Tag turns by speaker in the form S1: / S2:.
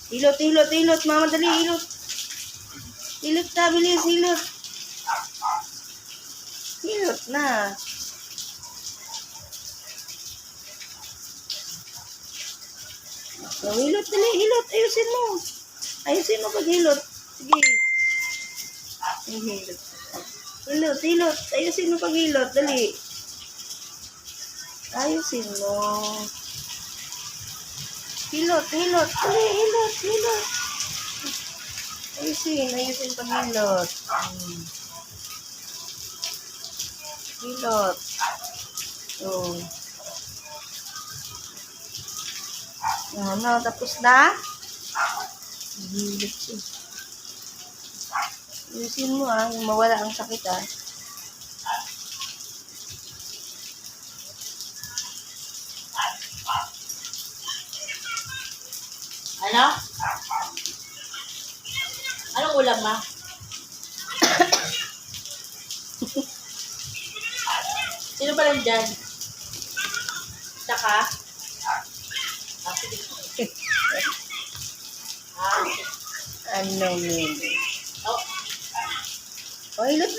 S1: Hilot, hilot, hilot. Mama, dali, hilot. Hilot na, bilis, hilot. Hilot na. So, hilot, dali, hilot. Ayusin mo. Ayusin mo pag hilot. Sige. Hilot. Hilot, hilot. Ayusin mo pag hilot. Dali. Ayusin mo. Hilot, hilot. Dali, hilot, hilot. Ayusin pag hilot. Hilot. Oh. Ano, tapos na? Hilot siya. Ayusin mo yung mawala ang sakit
S2: Ano? Anong ulam, ma? Sino ba lang dyan? Tsaka?
S1: Ano, Mimi?
S2: Oh.
S1: Oh, hilot